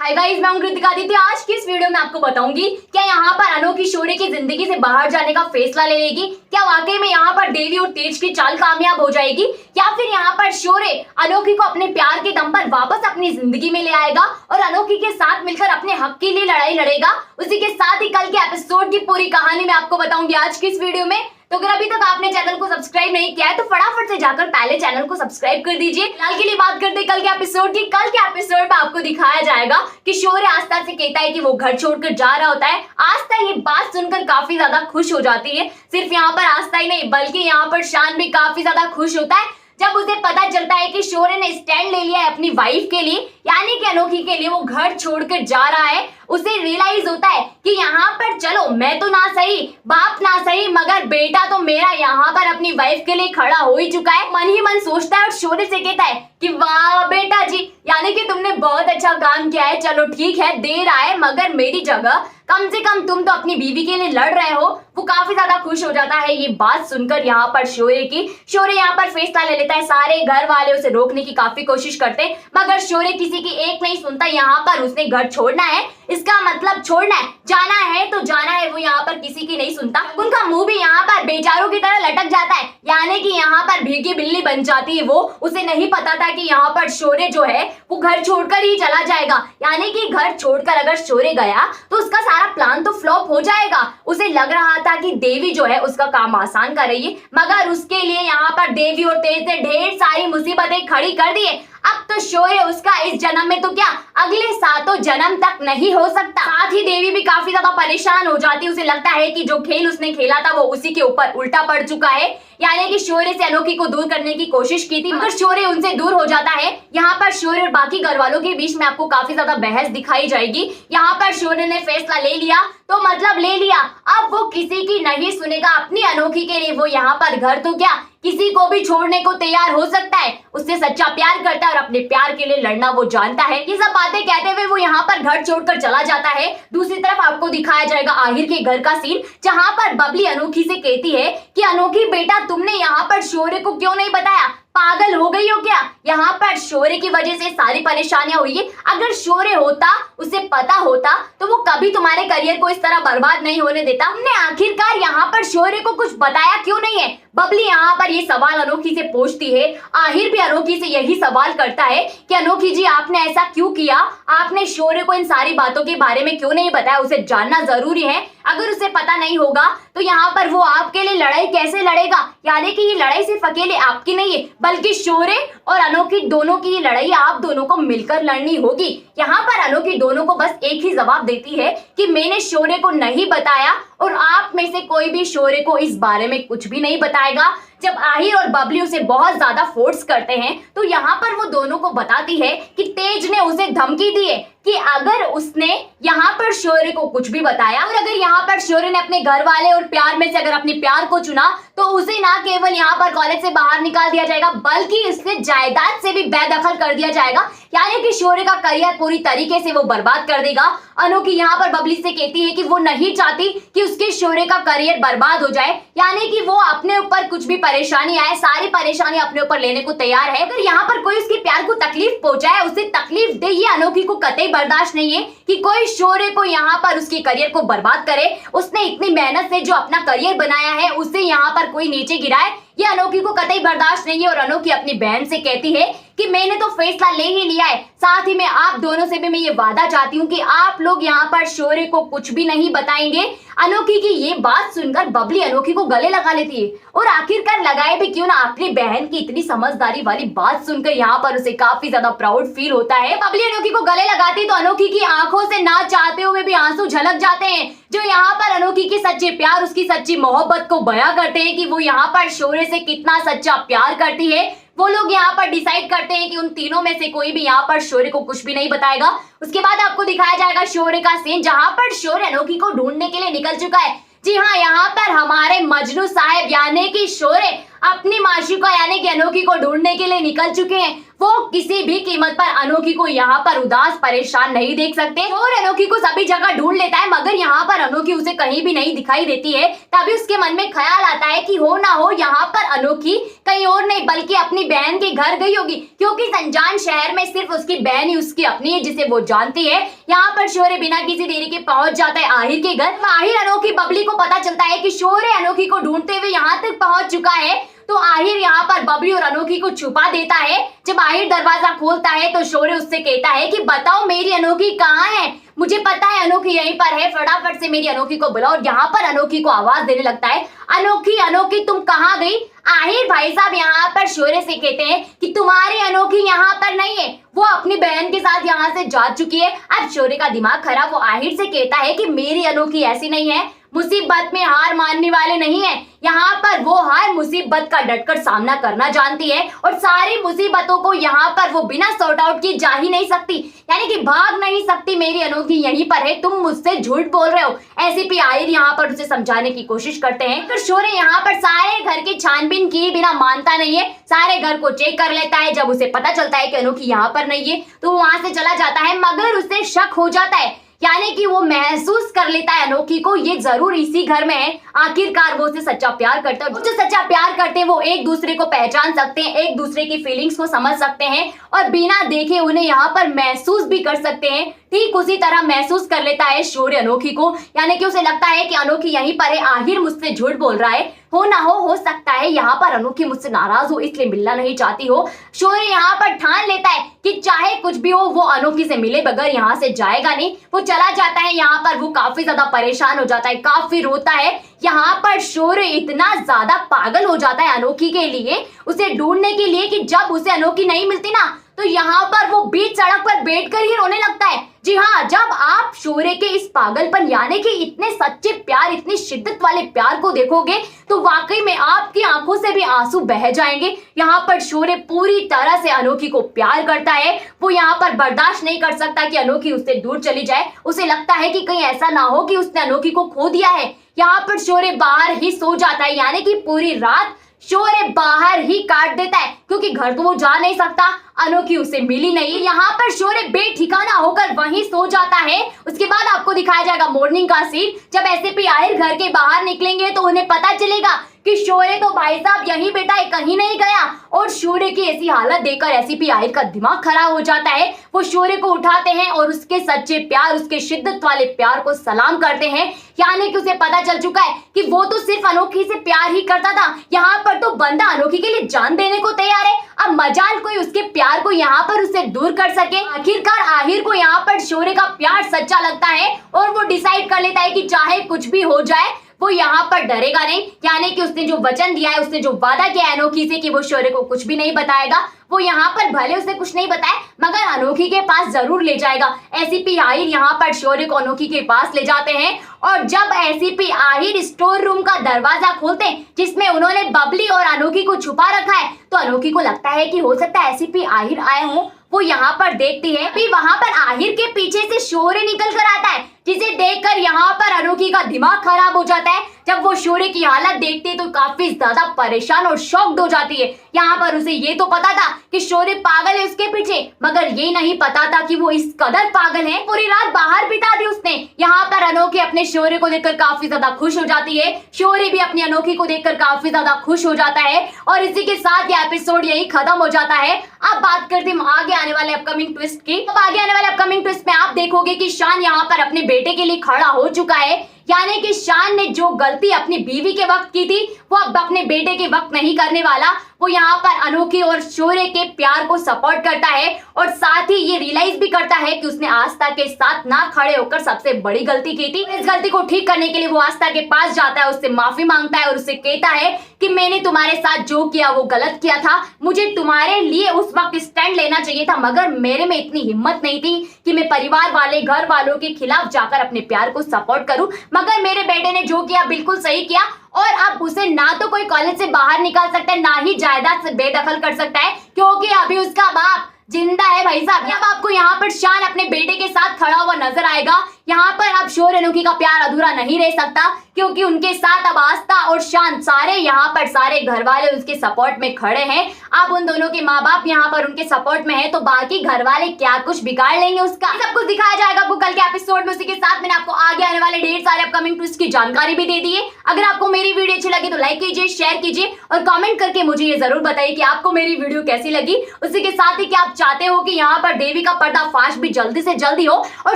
Hi guys, मैं हूं कृतिका आदित्य। आज की इस वीडियो में आपको बताऊंगी क्या यहाँ पर अनोखी शौर्य की जिंदगी से बाहर जाने का फैसला ले लेगी। क्या वाकई में यहाँ पर देवी और तेज की चाल कामयाब हो जाएगी या फिर यहाँ पर शौर्य अनोखी को अपने प्यार के दम पर वापस अपनी जिंदगी में ले आएगा और अनोखी के साथ मिलकर अपने हक के लिए लड़ाई लड़ेगा। उसी के साथ ही कल के एपिसोड की पूरी कहानी मैं आपको बताऊंगी आज की इस वीडियो में। तो अगर अभी तक आपने चैनल को सब्सक्राइब नहीं किया है तो फटाफट से जाकर पहले चैनल को सब्सक्राइब कर दीजिए। फिलहाल के लिए बात करते हैं कल के एपिसोड की। कल के एपिसोड में आपको दिखाया जाएगा कि शौर्य आस्था से कहता है कि वो घर छोड़कर जा रहा होता है। आस्था ये बात सुनकर काफी ज्यादा खुश हो जाती है। सिर्फ यहाँ पर आस्था ही नहीं बल्कि यहाँ पर शान भी काफी ज्यादा खुश होता है जब उसे पता चलता है कि शौर्य ने स्टैंड ले लिया है अपनी वाइफ के लिए, यानी कि अनोखी के लिए। वो घर छोड़कर जा रहा है। उसे रियलाइज होता है कि यहाँ पर चलो मैं तो ना सही, बाप ना सही, मगर बेटा तो मेरा यहाँ पर अपनी वाइफ के लिए खड़ा हो ही चुका है। मन ही मन सोचता है और शौर्य से कहता है कि वाह बेटा जी, यानी कि तुमने बहुत अच्छा काम किया है। चलो ठीक है, देर आए मगर मेरी जगह कम से कम तुम तो अपनी बीवी के लिए लड़ रहे हो। वो काफी ज्यादा खुश हो जाता है ये बात सुनकर यहाँ पर शौर्य की। शौर्य यहाँ पर फैसला ले लेता है। सारे घर वाले उसे रोकने की काफी कोशिश करते हैं मगर शौर्य किसी की एक नहीं सुनता। यहाँ पर उसने घर छोड़ना है, इसका मतलब छोड़ना है, जाना है तो जाना है। वो यहाँ पर किसी की नहीं सुनता। उनका मुंह भी यहाँ पर बेचारों की तरह लटक जाता है, यानी कि यहाँ पर भीगी बिल्ली बन जाती है वो। उसे नहीं पता था कि यहाँ पर शौर्य जो है वो घर छोड़कर ही चला जाएगा, यानी कि घर छोड़कर अगर शौर्य गया तो उसका सारा प्लान तो फ्लॉप हो जाएगा। उसे लग रहा था कि देवी जो है उसका काम आसान कर रही है मगर उसके लिए यहाँ पर देवी और तेज ने ढेर सारी मुसीबतें खड़ी कर दी है। अब तो शौर्य उसका इस जन्म में तो क्या अगले 7 जन्म तक नहीं हो सकता। साथ ही देवी भी काफी ज्यादा परेशान हो जाती है। उसे लगता है कि जो खेल उसने खेला था वो उसी के ऊपर उल्टा पड़ चुका है, यानी कि शौर्य से अनोखी को दूर करने की कोशिश की थी मगर शौर्य उनसे दूर हो जाता है। यहाँ पर शौर्य और बाकी घर वालों के बीच में आपको काफी ज्यादा बहस दिखाई जाएगी। यहाँ पर शौर्य ने फैसला ले लिया तो मतलब ले लिया, अब वो किसी की नहीं सुनेगा। अपनी अनोखी के लिए वो यहाँ पर घर तो क्या किसी को भी छोड़ने को तैयार हो सकता है। उससे सच्चा प्यार करता है और अपने प्यार के लिए लड़ना वो जानता है। ये सब बातें कहते हुए वो यहाँ पर घर छोड़कर चला जाता है। दूसरी तरफ आपको दिखाया जाएगा आहिर के घर का सीन, जहाँ पर बबली अनोखी से कहती है कि अनोखी बेटा तुमने यहाँ पर शौर्य को क्यों नहीं बताया, पागल हो गई हो क्या? यहाँ पर शौर्य की वजह से सारी परेशानियां हुई है। अगर शौर्य होता, उसे पता होता तो वो कभी तुम्हारे करियर को इस तरह बर्बाद नहीं होने देता। हमने आखिरकार यहाँ पर शौर्य को कुछ बताया क्यों नहीं है? बबली यहाँ पर ये सवाल अनोखी से पूछती है। आहिर भी अनोखी से यही सवाल करता है कि अनोखी जी आपने ऐसा क्यों किया? आपने शौर्य को इन सारी बातों के बारे में क्यों नहीं बताया? उसे जानना जरूरी है। अगर उसे पता नहीं होगा तो यहाँ पर वो आपके लिए लड़ाई कैसे लड़ेगा? यानी कि ये लड़ाई सिर्फ अकेले आपकी नहीं है बल्कि शौर्य और अनोखी दोनों की लड़ाई आप दोनों को मिलकर लड़नी होगी। यहाँ पर अनोखी दोनों को बस एक ही जवाब देती है कि मैंने शौर्य को नहीं बताया और आप में से कोई भी शौर्य को इस बारे में कुछ भी नहीं बताएगा। जब आहिर और बबली उसे बहुत ज्यादा फोर्स करते हैं तो यहाँ पर वो दोनों को बताती है कि तेज ने उसे धमकी दी है कि अगर उसने यहाँ पर शौर्य को कुछ भी बताया और अगर यहाँ पर शौर्य ने अपने घर वाले और प्यार में से अगर अपने प्यार को चुना तो उसे ना केवल यहाँ पर कॉलेज से बाहर निकाल दिया जाएगा बल्कि इससे जायदाद से भी बेदखल कर दिया जाएगा, यानी कि शौर्य का करियर पूरी तरीके से वो बर्बाद कर देगा। अनोखी यहाँ पर बबली से कहती है कि वो नहीं चाहती कि उसके शौर्य का करियर बर्बाद हो जाए, यानी कि वो अपने ऊपर कुछ भी परेशानी आए सारी परेशानी अपने ऊपर लेने को तैयार है। अगर यहाँ पर कोई उसके प्यार को तकलीफ पहुंचाए, उसे तकलीफ दे, ये अनोखी को कतई बर्दाश्त नहीं है कि कोई शौर्य को यहाँ पर उसके करियर को बर्बाद करे। उसने इतनी मेहनत से जो अपना करियर बनाया है उसे यहाँ पर कोई नीचे गिराए, ये अनोखी को कतई बर्दाश्त नहीं है। और अनोखी अपनी बहन से कहती है कि मैंने तो फैसला ले ही लिया है, साथ ही में आप दोनों से भी मैं ये वादा चाहती हूँ कि आप लोग यहाँ पर शौर्य को कुछ भी नहीं बताएंगे। अनोखी की ये बात सुनकर बबली अनोखी को गले लगा लेती है और आखिरकार लगाए भी क्यों ना, अपनी बहन की इतनी समझदारी वाली बात सुनकर यहाँ पर उसे काफी ज्यादा प्राउड फील होता है। बबली अनोखी को गले लगाती तो अनोखी की आंखों से ना चाहते हुए भी आंसू झलक जाते हैं, जो यहाँ पर अनोखी के सच्चे प्यार, उसकी सच्ची मोहब्बत को बयां करते हैं कि वो यहाँ पर शौर्य से कितना सच्चा प्यार करती है। वो लोग यहाँ पर डिसाइड करते हैं कि उन तीनों में से कोई भी यहाँ पर शौर्य को कुछ भी नहीं बताएगा। उसके बाद आपको दिखाया जाएगा शौर्य का सीन, जहाँ पर शौर्य अनोखी को ढूंढने के लिए निकल चुका है। जी हाँ, यहाँ पर हमारे मजनू साहब यानी कि शौर्य अपनी माशूका यानी कि अनोखी को ढूंढने के लिए निकल चुके हैं। वो किसी भी कीमत पर अनोखी को यहाँ पर उदास परेशान नहीं देख सकते और अनोखी को सभी जगह ढूंढ लेता है, मगर यहाँ पर अनोखी उसे कहीं भी नहीं दिखाई देती है। तभी उसके मन में ख्याल आता है कि हो ना हो यहाँ पर अनोखी कहीं और नहीं बल्कि अपनी बहन के घर गई होगी, क्योंकि संजान शहर में सिर्फ उसकी बहन ही उसकी अपनी है जिसे वो जानती है। यहाँ पर शौर्य बिना किसी देरी के पहुंच जाता है आहिर के घर। आहिर अनोखी बबली को पता चलता है कि शौर्य अनोखी को ढूंढते हुए यहाँ तक पहुंच चुका है, तो आहिर यहाँ पर बबली और अनोखी को छुपा देता है। जब आहिर दरवाजा खोलता है तो शौर्य उससे कहता है कि बताओ मेरी अनोखी कहाँ है, मुझे पता है अनोखी यहीं पर है, फटाफट से मेरी अनोखी को बुलाओ। और यहाँ पर अनोखी को आवाज देने लगता है, अनोखी अनोखी तुम कहाँ गई। आहिर भाई साहब यहाँ पर शौर्य से कहते हैं कि तुम्हारी अनोखी यहाँ पर नहीं है, वो अपनी बहन के साथ यहाँ से जा चुकी है। अब शौर्य का दिमाग खराब, वो आहिर से कहता है कि मेरी अनोखी ऐसी नहीं है, मुसीबत में हार मानने वाले नहीं है, यहाँ पर वो हर मुसीबत का डटकर सामना करना जानती है और सारी मुसीबतों को यहाँ पर वो बिना सॉर्ट आउट की जा ही नहीं सकती, यानी कि भाग नहीं सकती। मेरी अनोखी यहीं पर है, तुम मुझसे झूठ बोल रहे हो। एसीपी आहिर यहाँ पर उसे समझाने की कोशिश करते हैं, तो शौर्य यहाँ पर सारे घर की छानबीन किए बिना मानता नहीं है, सारे घर को चेक कर लेता है। जब उसे पता चलता है कि अनोखी यहाँ पर नहीं है तो वो वहां से चला जाता है, मगर उसे शक हो जाता है, यानी कि वो महसूस कर लेता है अनोखी को ये जरूर इसी घर में है। आखिरकार वो उसे सच्चा प्यार करता है, जो सच्चा प्यार करते हैं वो एक दूसरे को पहचान सकते हैं, एक दूसरे की फीलिंग्स को समझ सकते हैं और बिना देखे उन्हें यहाँ पर महसूस भी कर सकते हैं। ठीक उसी तरह महसूस कर लेता है शौर्य अनोखी को, यानी कि उसे लगता है कि अनोखी यहीं पर है, आहिर मुझसे झूठ बोल रहा है। हो ना हो सकता है यहाँ पर अनोखी मुझसे नाराज हो इसलिए मिलना नहीं चाहती हो। शौर्य यहाँ पर ठान लेता है कि चाहे कुछ भी हो वो अनोखी से मिले बगैर यहाँ से जाएगा नहीं। वो चला जाता है, यहाँ पर वो काफी ज्यादा परेशान हो जाता है, काफी रोता है। यहाँ पर शौर्य इतना ज्यादा पागल हो जाता है अनोखी के लिए, उसे ढूंढने के लिए, कि जब उसे अनोखी नहीं मिलती ना तो यहाँ पर वो बीच सड़क पर बैठकर ही रोने लगता है। जी हाँ, जब आप शौर्य के इस पागलपन यानी कि इतने सच्चे प्यार, इतनी शिद्दत वाले प्यार को देखोगे तो वाकई में आपकी आंखों से भी आंसू बह जाएंगे। यहाँ पर शौर्य पूरी तरह से अनोखी को प्यार करता है, वो यहाँ पर बर्दाश्त नहीं कर सकता कि अनोखी उससे दूर चली जाए। उसे लगता है कि कहीं ऐसा ना हो कि उसने अनोखी को खो दिया है। यहाँ पर शौर्य बाहर ही सो जाता है, यानी कि पूरी रात शौर्य बाहर ही काट देता है, क्योंकि घर तो वो जा नहीं सकता, अनोखी उसे मिली नहीं। यहाँ पर शौर्य बेठिकाना होकर वहीं सो जाता है। उसके बाद आपको दिखाया जाएगा मॉर्निंग का सीन, जब एसीपी आहिर घर के बाहर निकलेंगे तो उन्हें पता चलेगा कि शौर्य तो भाई साहब यहीं बेटा है, कहीं नहीं गया। और शौर्य की ऐसी हालत देखकर एसीपी आहिर का दिमाग खराब हो जाता है। वो शौर्य को उठाते हैं और उसके सच्चे प्यार, उसके शिद्दत वाले प्यार को सलाम करते हैं, यानी कि उसे पता चल चुका है कि वो तो सिर्फ अनोखी से प्यार ही करता था, यहाँ पर तो बंदा अनोखी के लिए जान देने को तैयार है। अब मजाल कोई उसके प्यार को यहाँ पर उसे दूर कर सके। आखिरकार आहिर को यहाँ पर शौर्य का प्यार सच्चा लगता है और वो डिसाइड कर लेता है कि चाहे कुछ भी हो जाए वो यहाँ पर डरेगा नहीं, यानी कि उसने जो वचन दिया है, उसने जो वादा किया है अनोखी से कि वो शौर्य को कुछ भी नहीं बताएगा, वो यहाँ पर भले उसे कुछ नहीं बताए मगर अनोखी के पास जरूर ले जाएगा। एसीपी आहिर यहाँ पर शौर्य को अनोखी के पास ले जाते हैं और जब एसीपी आहिर स्टोर रूम का दरवाजा खोलते हैं जिसमें उन्होंने बबली और अनोखी को छुपा रखा है, तो अनोखी को लगता है कि हो सकता है एसीपी आहिर आए हों। वो यहाँ पर देखती है, फिर वहां पर आहिर के पीछे से शौर्य निकल कर आता है, जिसे देखकर यहाँ पर अनोखी का दिमाग खराब हो जाता है। जब वो शौर्य की हालत देखती है तो काफी ज्यादा परेशान और शॉक्ड हो जाती है। यहाँ पर उसे ये तो पता था कि शौर्य पागल है उसके पीछे, मगर ये नहीं पता था कि वो इस कदर पागल है। पूरी रात बाहर बिता दी उसने। यहाँ पर अनोखी अपने शौर्य को देखकर काफी ज्यादा खुश हो जाती है, शौर्य भी अपनी अनोखी को देखकर काफी ज्यादा खुश हो जाता है और इसी के साथ ये एपिसोड यही खत्म हो जाता है। अब बात करते हैं आगे आने वाले अपकमिंग ट्विस्ट की। अब आगे आने वाले अपकमिंग ट्विस्ट में आप देखोगे कि शान यहाँ पर अपने बेटे के लिए खड़ा हो चुका है, यानी कि शान ने जो गलती अपनी बीवी के वक्त की थी वो अब अपने बेटे के वक्त नहीं करने वाला। वो यहाँ पर अनोखी और शौर्य के प्यार को सपोर्ट करता है और साथ ही ये रियलाइज भी करता है कि उसने आस्था के साथ ना खड़े होकर सबसे बड़ी गलती की थी। इस गलती को ठीक करने के लिए वो आस्था के पास जाता है, उससे माफी मांगता है और उससे कहता है कि मैंने तुम्हारे साथ जो किया वो गलत किया था, मुझे तुम्हारे लिए उस वक्त स्टैंड लेना चाहिए था, मगर मेरे में इतनी हिम्मत नहीं थी कि मैं परिवार वाले, घर वालों के खिलाफ जाकर अपने प्यार को सपोर्ट करूं, मगर मेरे बेटे ने जो किया बिल्कुल सही किया और अब उसे ना तो कोई कॉलेज से बाहर निकाल सकता है, ना ही जायदाद से बेदखल कर सकता है, क्योंकि अभी उसका बाप जिंदा है भाई साहब। अब आपको यहाँ पर शान अपने बेटे के साथ खड़ा हुआ नजर आएगा, यहाँ पर अब शौर्य अनोखी का प्यार अधूरा नहीं रह सकता, क्योंकि उनके साथ अब आस्था और शांत सारे यहाँ पर सारे घर वाले उसके सपोर्ट में खड़े हैं। अब उन दोनों के माँ बाप यहाँ पर उनके सपोर्ट में है, तो बाकी घर वाले क्या कुछ बिगाड़ लेंगे उसका, सब कुछ दिखाया जाएगा आपको कल के एपिसोड में। उसी के साथ मैंने आपको आगे आने वाले ढेर सारे अपकमिंग ट्विस्ट की जानकारी भी दे दी है। अगर आपको मेरी वीडियो अच्छी लगी तो लाइक कीजिए, शेयर कीजिए और कमेंट करके मुझे ये जरूर बताइए कि आपको मेरी वीडियो कैसी लगी। उसी के साथ ही कि आप चाहते हो कि यहाँ पर देवी का पर्दाफाश भी जल्दी से जल्दी हो और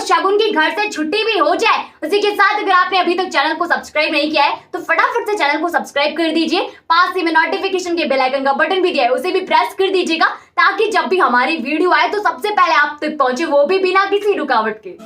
शगुन की घर से छुट्टी भी हो जाए। उसी के साथ अगर आपने अभी तक चैनल को सब्सक्राइब नहीं किया है तो फटाफट से चैनल को सब्सक्राइब कर दीजिए। पास ही में नोटिफिकेशन के बेल आइकन का बटन भी दिया है, उसे भी प्रेस कर दीजिएगा, ताकि जब भी हमारी वीडियो आए तो सबसे पहले आप तक पहुंचे, वो भी बिना किसी रुकावट के।